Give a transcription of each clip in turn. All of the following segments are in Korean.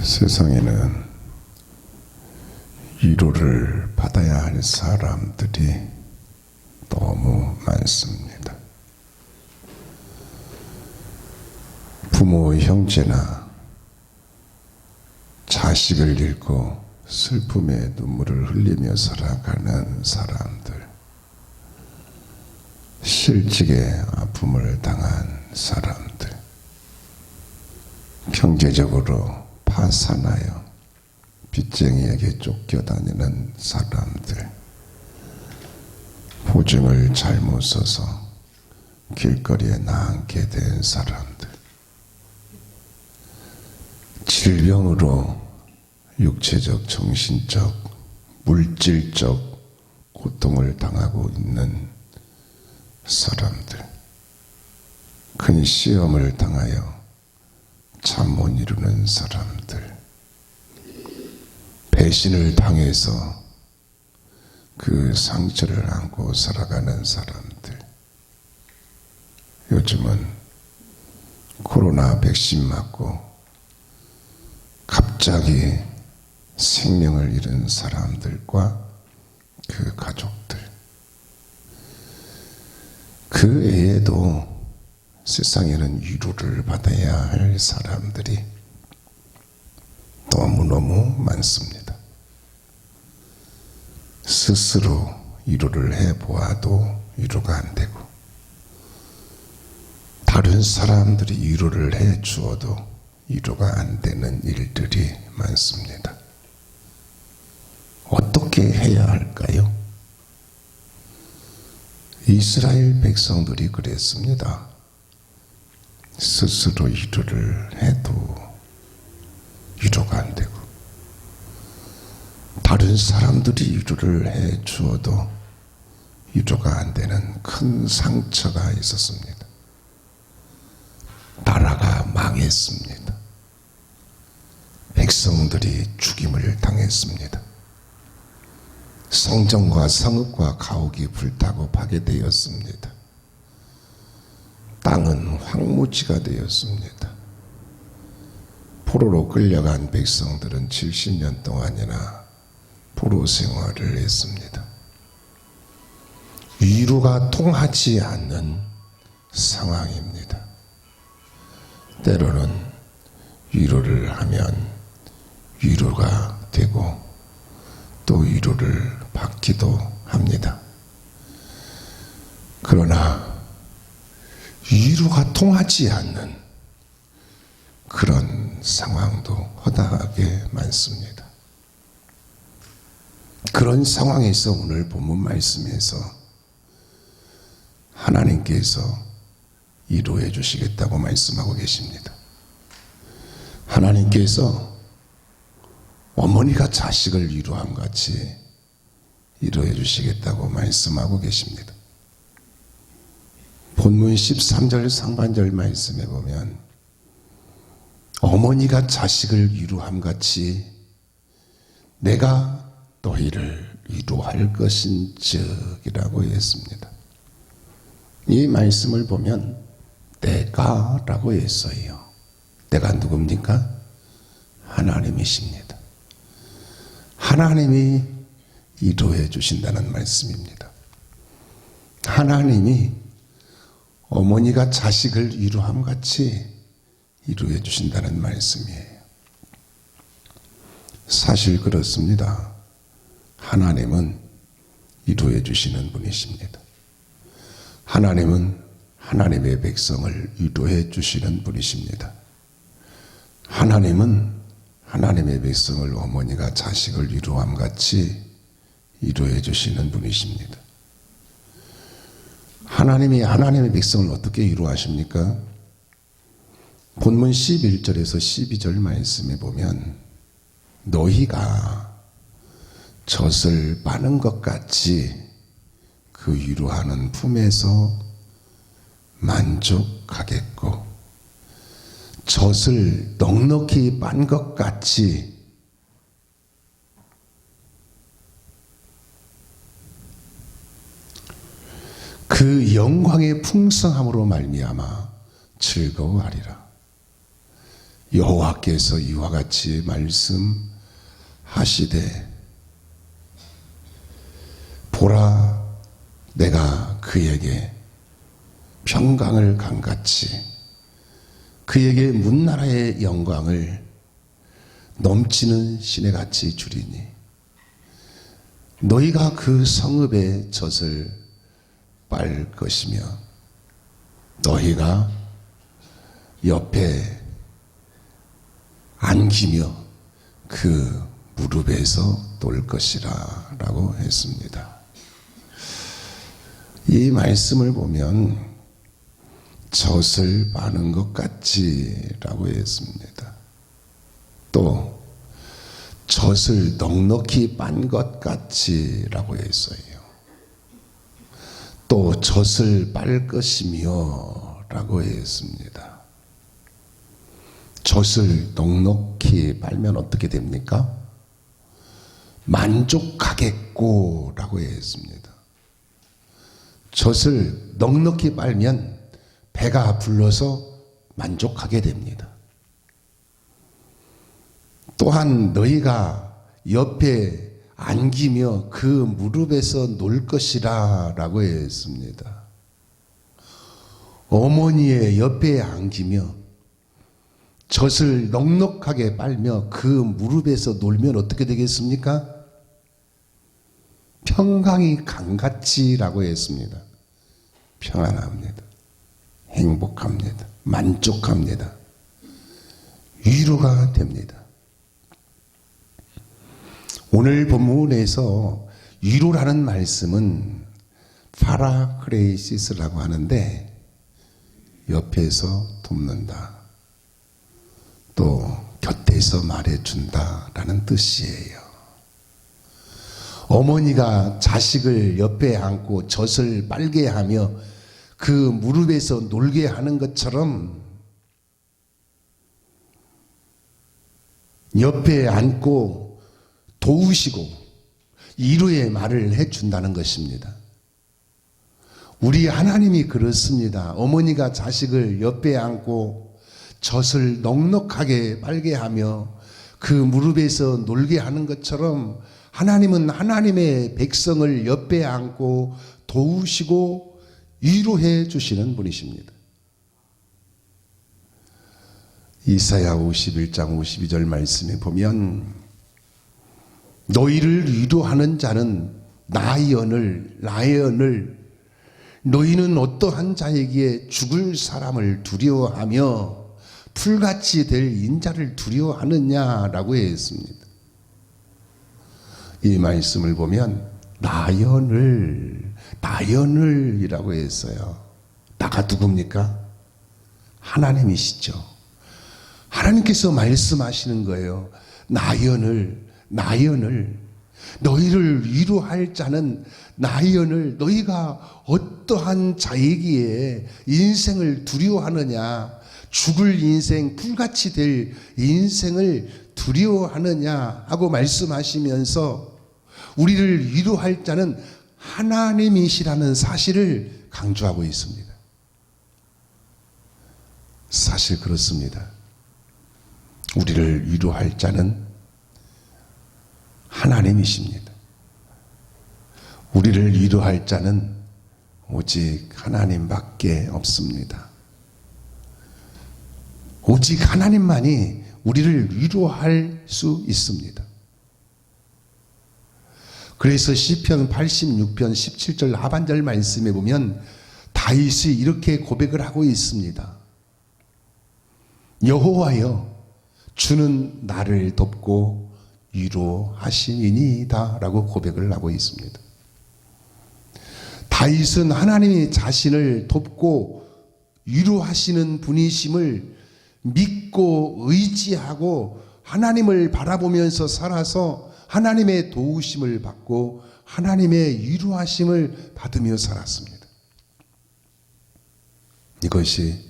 세상에는 위로를 받아야 할 사람들이 너무 많습니다. 부모, 형제나 자식을 잃고 슬픔의 눈물을 흘리며 살아가는 사람들, 실직의 아픔을 당한 사람들, 경제적으로 파산하여 빚쟁이에게 쫓겨다니는 사람들, 보증을 잘못 써서 길거리에 나앉게 된 사람들, 질병으로 육체적, 정신적, 물질적 고통을 당하고 있는 사람들, 큰 시험을 당하여 잠 못 이루는 사람들, 배신을 당해서 그 상처를 안고 살아가는 사람들, 요즘은 코로나 백신 맞고 갑자기 생명을 잃은 사람들과 그 가족들, 그 외에도 세상에는 위로를 받아야 할 사람들이 너무너무 많습니다. 스스로 위로를 해보아도 위로가 안 되고, 다른 사람들이 위로를 해주어도 위로가 안 되는 일들이 많습니다. 어떻게 해야 할까요? 이스라엘 백성들이 그랬습니다. 스스로 위로를 해도 위로가 안 되고, 다른 사람들이 위로를 해 주어도 위로가 안 되는 큰 상처가 있었습니다. 나라가 망했습니다. 백성들이 죽임을 당했습니다. 성전과 성읍과 가옥이 불타고 파괴되었습니다. 땅은 황무지가 되었습니다. 포로로 끌려간 백성들은 70년 동안이나 포로 생활을 했습니다. 위로가 통하지 않는 상황입니다. 때로는 위로를 하면 위로가 되고 또 위로를 받기도 합니다. 그러나 위로가 통하지 않는 그런 상황도 허다하게 많습니다. 그런 상황에서 오늘 본문 말씀에서 하나님께서 위로해 주시겠다고 말씀하고 계십니다. 하나님께서 어머니가 자식을 위로함 같이 위로해 주시겠다고 말씀하고 계십니다. 본문 13절 상반절 말씀에 보면 어머니가 자식을 위로함 같이 내가 너희를 위로할 것인즉이라고 했습니다. 이 말씀을 보면 내가 라고 했어요. 내가 누굽니까? 하나님이십니다. 하나님이 위로해 주신다는 말씀입니다. 하나님이 어머니가 자식을 위로함 같이 위로해 주신다는 말씀이에요. 사실 그렇습니다. 하나님은 위로해 주시는 분이십니다. 하나님은 하나님의 백성을 위로해 주시는 분이십니다. 하나님은 하나님의 백성을 어머니가 자식을 위로함 같이 위로해 주시는 분이십니다. 하나님이 하나님의 백성을 어떻게 위로하십니까? 본문 11절에서 12절 말씀에 보면 너희가 젖을 빠는 것 같이 그 위로하는 품에서 만족하겠고, 젖을 넉넉히 빤 것 같이 그 영광의 풍성함으로 말미암아 즐거워하리라. 여호와께서 이와 같이 말씀하시되 보라 내가 그에게 평강을 강같이 그에게 문나라의 영광을 넘치는 시내같이 주리니 너희가 그 성읍의 젖을 빨 것이며 너희가 옆에 안기며 그 무릎에서 놀 것이라 라고 했습니다. 이 말씀을 보면 젖을 빠는 것 같이 라고 했습니다. 또 젖을 넉넉히 빤 것 같이 라고 했어요. 또 젖을 빨 것이며 라고 했습니다. 젖을 넉넉히 빨면 어떻게 됩니까? 만족하겠고 라고 했습니다. 젖을 넉넉히 빨면 배가 불러서 만족하게 됩니다. 또한 너희가 옆에 안기며 그 무릎에서 놀 것이라 라고 했습니다. 어머니의 옆에 안기며 젖을 넉넉하게 빨며 그 무릎에서 놀면 어떻게 되겠습니까? 평강이 강같이라고 했습니다. 평안합니다. 행복합니다. 만족합니다. 위로가 됩니다. 오늘 본문에서 위로라는 말씀은 파라크레이시스라고 하는데 옆에서 돕는다. 또 곁에서 말해준다라는 뜻이에요. 어머니가 자식을 옆에 안고 젖을 빨게 하며 그 무릎에서 놀게 하는 것처럼 옆에 안고 도우시고 위로의 말을 해준다는 것입니다. 우리 하나님이 그렇습니다. 어머니가 자식을 옆에 안고 젖을 넉넉하게 빨게 하며 그 무릎에서 놀게 하는 것처럼 하나님은 하나님의 백성을 옆에 안고 도우시고 위로해 주시는 분이십니다. 이사야 51장 52절 말씀에 보면 너희를 위로하는 자는 나의 언을 너희는 어떠한 자에게 죽을 사람을 두려워하며 풀같이 될 인자를 두려워하느냐라고 했습니다. 이 말씀을 보면 나의 언을이라고 했어요. 나가 누굽니까? 하나님이시죠. 하나님께서 말씀하시는 거예요. 나의 언을 너희를 위로할 자는 나의 언을 너희가 어떠한 자이기에 인생을 두려워하느냐, 죽을 인생, 풀같이 될 인생을 두려워하느냐 하고 말씀하시면서 우리를 위로할 자는 하나님이시라는 사실을 강조하고 있습니다. 사실 그렇습니다. 우리를 위로할 자는 하나님이십니다. 우리를 위로할 자는 오직 하나님밖에 없습니다. 오직 하나님만이 우리를 위로할 수 있습니다. 그래서 시편 86편 17절 하반절 말씀에 보면 다윗이 이렇게 고백을 하고 있습니다. 여호와여 주는 나를 돕고 위로하심이니이다 라고 고백을 하고 있습니다. 다윗은 하나님이 자신을 돕고 위로하시는 분이심을 믿고 의지하고 하나님을 바라보면서 살아서 하나님의 도우심을 받고 하나님의 위로하심을 받으며 살았습니다. 이것이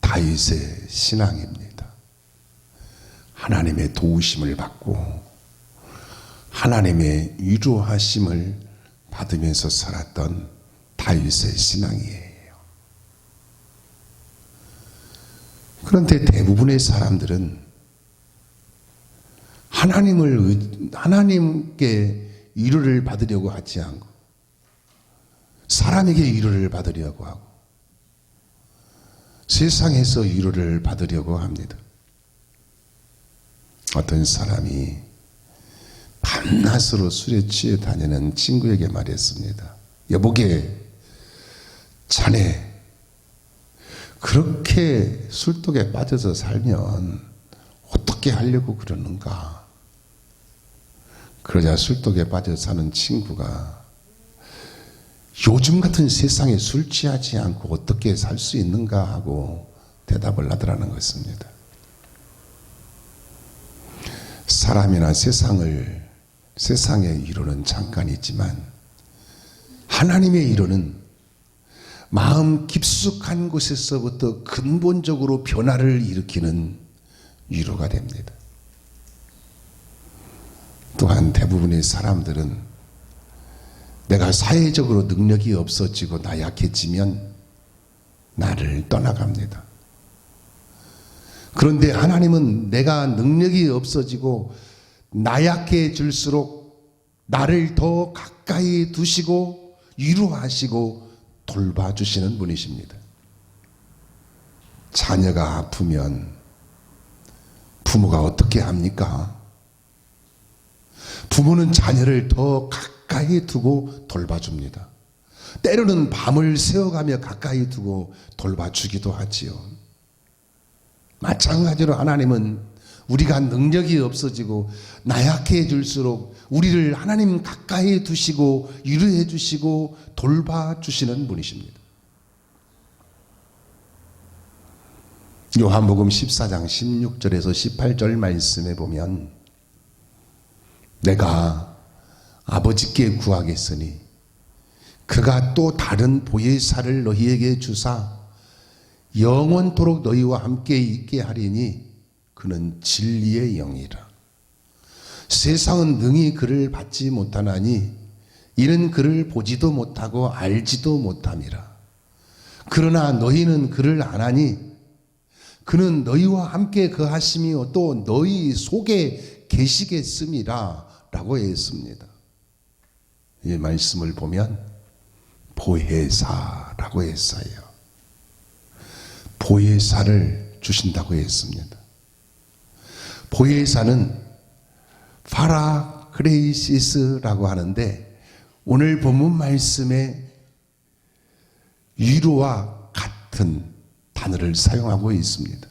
다윗의 신앙입니다. 하나님의 도우심을 받고 하나님의 위로하심을 받으면서 살았던 다윗의 신앙이에요. 그런데 대부분의 사람들은 하나님께 위로를 받으려고 하지 않고 사람에게 위로를 받으려고 하고 세상에서 위로를 받으려고 합니다. 어떤 사람이 밤낮으로 술에 취해 다니는 친구에게 말했습니다. 여보게, 자네 그렇게 술독에 빠져서 살면 어떻게 하려고 그러는가? 그러자 술독에 빠져 사는 친구가 요즘 같은 세상에 술 취하지 않고 어떻게 살 수 있는가 하고 대답을 하더라는 것입니다. 사람이나 세상의 위로는 잠깐이지만 하나님의 위로는 마음 깊숙한 곳에서부터 근본적으로 변화를 일으키는 위로가 됩니다. 또한 대부분의 사람들은 내가 사회적으로 능력이 없어지고 나약해지면 나를 떠나갑니다. 그런데 하나님은 내가 능력이 없어지고 나약해질수록 나를 더 가까이 두시고 위로하시고 돌봐주시는 분이십니다. 자녀가 아프면 부모가 어떻게 합니까? 부모는 자녀를 더 가까이 두고 돌봐줍니다. 때로는 밤을 새워가며 가까이 두고 돌봐주기도 하지요. 마찬가지로 하나님은 우리가 능력이 없어지고 나약해질수록 우리를 하나님 가까이 두시고 위로해 주시고 돌봐주시는 분이십니다. 요한복음 14장 16절에서 18절 말씀에 보면 내가 아버지께 구하겠으니 그가 또 다른 보혜사를 너희에게 주사 영원토록 너희와 함께 있게 하리니 그는 진리의 영이라. 세상은 능히 그를 받지 못하나니 이는 그를 보지도 못하고 알지도 못함이라. 그러나 너희는 그를 아나니 그는 너희와 함께 거하시며 또 너희 속에 계시겠음이라 라고 했습니다. 이 말씀을 보면 보혜사라고 했어요. 보혜사를 주신다고 했습니다. 보혜사는 파라크레이시스라고 하는데 오늘 본문 말씀에 위로와 같은 단어를 사용하고 있습니다.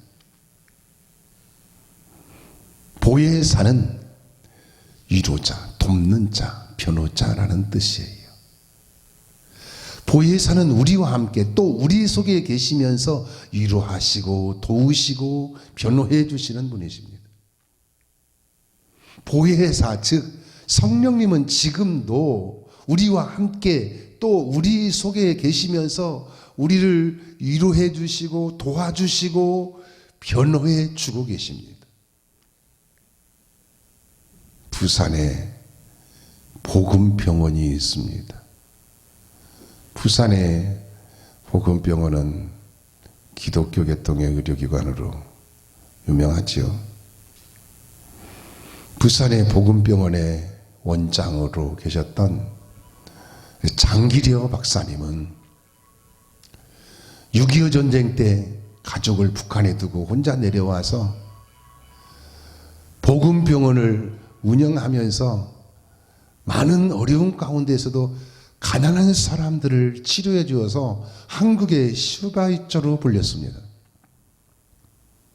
보혜사는 위로자, 돕는 자, 변호자라는 뜻이에요. 보혜사는 우리와 함께 또 우리 속에 계시면서 위로하시고 도우시고 변호해 주시는 분이십니다. 보혜사, 즉 성령님은 지금도 우리와 함께 또 우리 속에 계시면서 우리를 위로해 주시고 도와주시고 변호해 주고 계십니다. 부산에 복음병원이 있습니다. 부산의 복음병원은 기독교 계통의 의료기관으로 유명하지요. 부산의 복음병원의 원장으로 계셨던 장기려 박사님은 6.25 전쟁 때 가족을 북한에 두고 혼자 내려와서 복음병원을 운영하면서 많은 어려움 가운데서도 가난한 사람들을 치료해 주어서 한국의 슈바이처로 불렸습니다.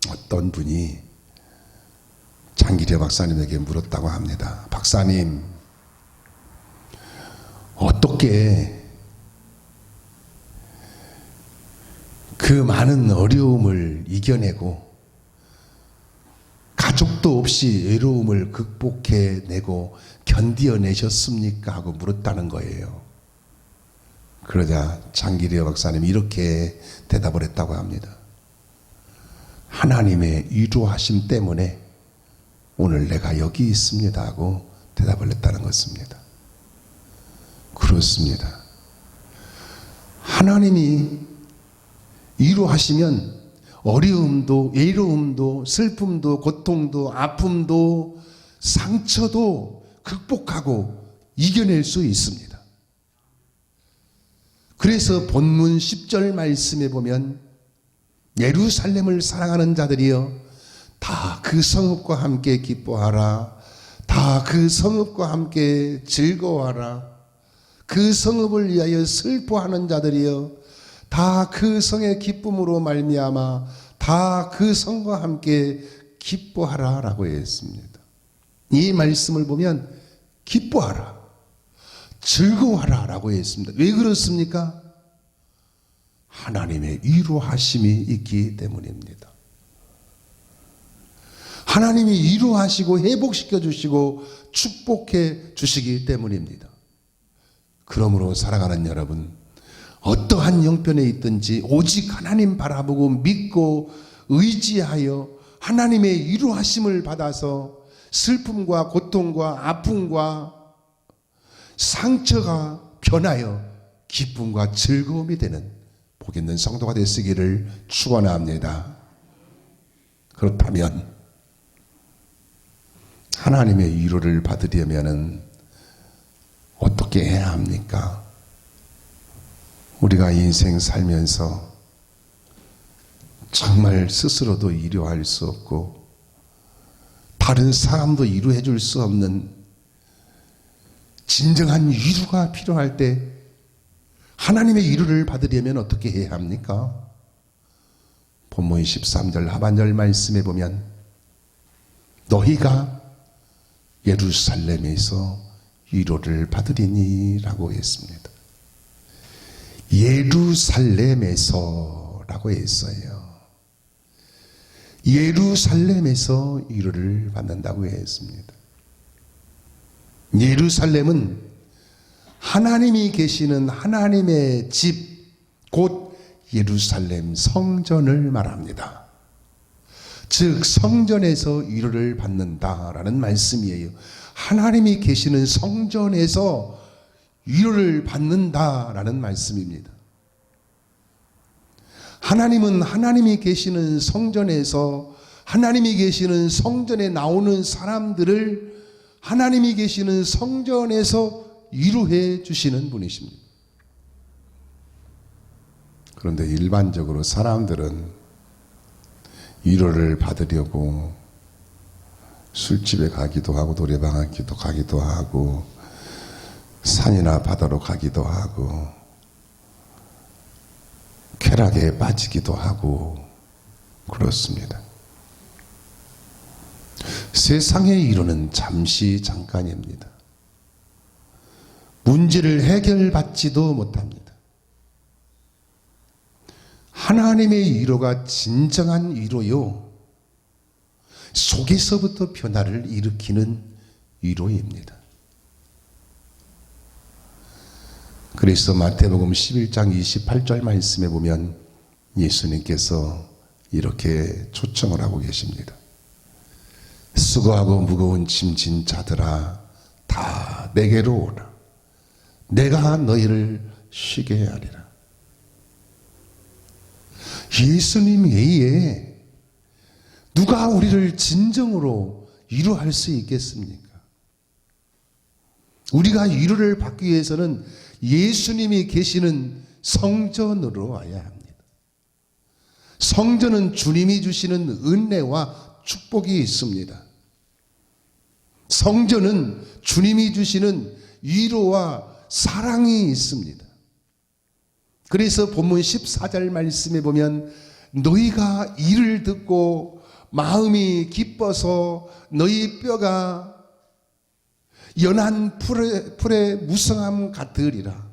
어떤 분이 장기려 박사님에게 물었다고 합니다. 박사님, 어떻게 그 많은 어려움을 이겨내고 가족도 없이 외로움을 극복해내고 견디어내셨습니까? 하고 물었다는 거예요. 그러자 장기려 박사님이 이렇게 대답을 했다고 합니다. 하나님의 위로하심 때문에 오늘 내가 여기 있습니다 하고 대답을 했다는 것입니다. 그렇습니다. 하나님이 위로하시면 어려움도 외로움도 슬픔도 고통도 아픔도 상처도 극복하고 이겨낼 수 있습니다. 그래서 본문 10절 말씀에 보면 예루살렘을 사랑하는 자들이여 다 그 성읍과 함께 기뻐하라. 다 그 성읍과 함께 즐거워하라. 그 성읍을 위하여 슬퍼하는 자들이여 다 그 성의 기쁨으로 말미암아 다 그 성과 함께 기뻐하라 라고 했습니다. 이 말씀을 보면 기뻐하라, 즐거워하라 라고 했습니다. 왜 그렇습니까? 하나님의 위로하심이 있기 때문입니다. 하나님이 위로하시고 회복시켜 주시고 축복해 주시기 때문입니다. 그러므로 살아가는 여러분, 어떠한 형편에 있든지 오직 하나님 바라보고 믿고 의지하여 하나님의 위로하심을 받아서 슬픔과 고통과 아픔과 상처가 변하여 기쁨과 즐거움이 되는 복 있는 성도가 되시기를 축원합니다. 그렇다면 하나님의 위로를 받으려면 어떻게 해야 합니까? 우리가 인생 살면서 정말 스스로도 위로할 수 없고 다른 사람도 위로해 줄 수 없는 진정한 위로가 필요할 때 하나님의 위로를 받으려면 어떻게 해야 합니까? 본문 13절 하반절 말씀에 보면 너희가 예루살렘에서 위로를 받으리니 라고 했습니다. 예루살렘에서 라고 했어요. 예루살렘에서 위로를 받는다고 했습니다. 예루살렘은 하나님이 계시는 하나님의 집, 곧 예루살렘 성전을 말합니다. 즉 성전에서 위로를 받는다라는 말씀이에요. 하나님이 계시는 성전에서 위로를 받는다라는 말씀입니다. 하나님은 하나님이 계시는 성전에서 하나님이 계시는 성전에 나오는 사람들을 하나님이 계시는 성전에서 위로해 주시는 분이십니다. 그런데 일반적으로 사람들은 위로를 받으려고 술집에 가기도 하고 노래방에 가기도 하고 산이나 바다로 가기도 하고 쾌락에 빠지기도 하고 그렇습니다. 세상의 위로는 잠시 잠깐입니다. 문제를 해결받지도 못합니다. 하나님의 위로가 진정한 위로요, 속에서부터 변화를 일으키는 위로입니다. 그래서 마태복음 11장 28절 말씀에 보면 예수님께서 이렇게 초청을 하고 계십니다. 수고하고 무거운 짐진 자들아 다 내게로 오라. 내가 너희를 쉬게 하리라. 예수님 외에 누가 우리를 진정으로 위로할 수 있겠습니까? 우리가 위로를 받기 위해서는 예수님이 계시는 성전으로 와야 합니다. 성전은 주님이 주시는 은혜와 축복이 있습니다. 성전은 주님이 주시는 위로와 사랑이 있습니다. 그래서 본문 14절 말씀에 보면 너희가 이를 듣고 마음이 기뻐서 너희 뼈가 연한 풀의 무성함 같으리라.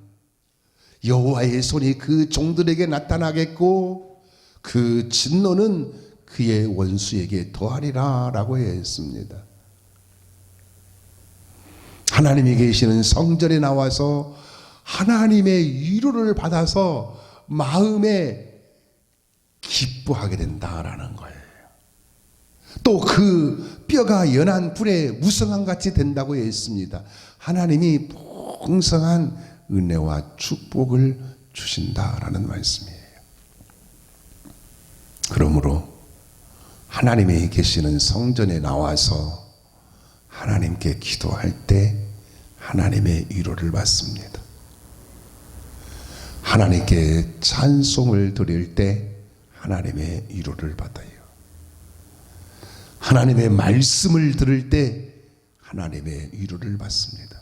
여호와의 손이 그 종들에게 나타나겠고 그 진노는 그의 원수에게 더하리라 라고 했습니다. 하나님이 계시는 성전에 나와서 하나님의 위로를 받아서 마음에 기뻐하게 된다라는 거예요. 또 그 뼈가 연한 불에 무성함 같이 된다고 했습니다. 하나님이 풍성한 은혜와 축복을 주신다라는 말씀이에요. 그러므로 하나님이 계시는 성전에 나와서 하나님께 기도할 때 하나님의 위로를 받습니다. 하나님께 찬송을 드릴 때 하나님의 위로를 받아요. 하나님의 말씀을 들을 때 하나님의 위로를 받습니다.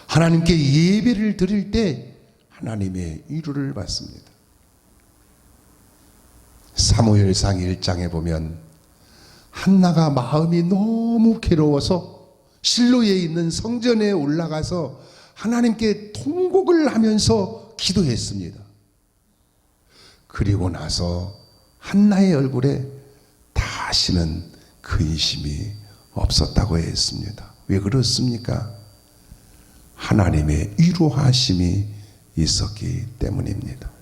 하나님께 예배를 드릴 때 하나님의 위로를 받습니다. 사무엘상 1장에 보면 한나가 마음이 너무 괴로워서 실로에 있는 성전에 올라가서 하나님께 통곡을 하면서 기도했습니다. 그리고 나서 한나의 얼굴에 다시는 근심이 없었다고 했습니다. 왜 그렇습니까? 하나님의 위로하심이 있었기 때문입니다.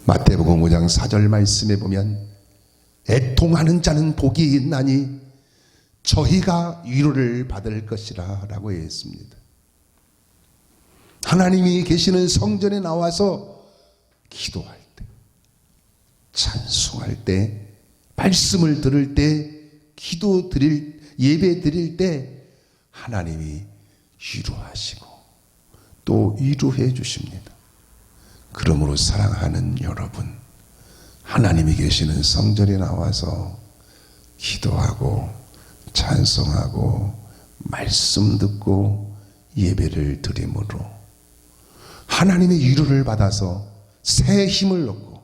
마태복음 5장 4절 말씀에 보면 애통하는 자는 복이 있나니 저희가 위로를 받을 것이라 라고 했습니다. 하나님이 계시는 성전에 나와서 기도할 때, 찬송할 때, 말씀을 들을 때, 기도 드릴, 예배 드릴 때 하나님이 위로하시고 또 위로해 주십니다. 그러므로 사랑하는 여러분, 하나님이 계시는 성전에 나와서 기도하고 찬송하고 말씀 듣고 예배를 드림으로 하나님의 위로를 받아서 새 힘을 얻고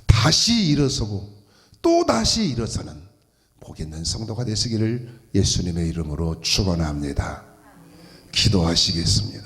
다시 일어서고 또 다시 일어서는 복 있는 성도가 되시기를 예수님의 이름으로 축원합니다. 기도하시겠습니다.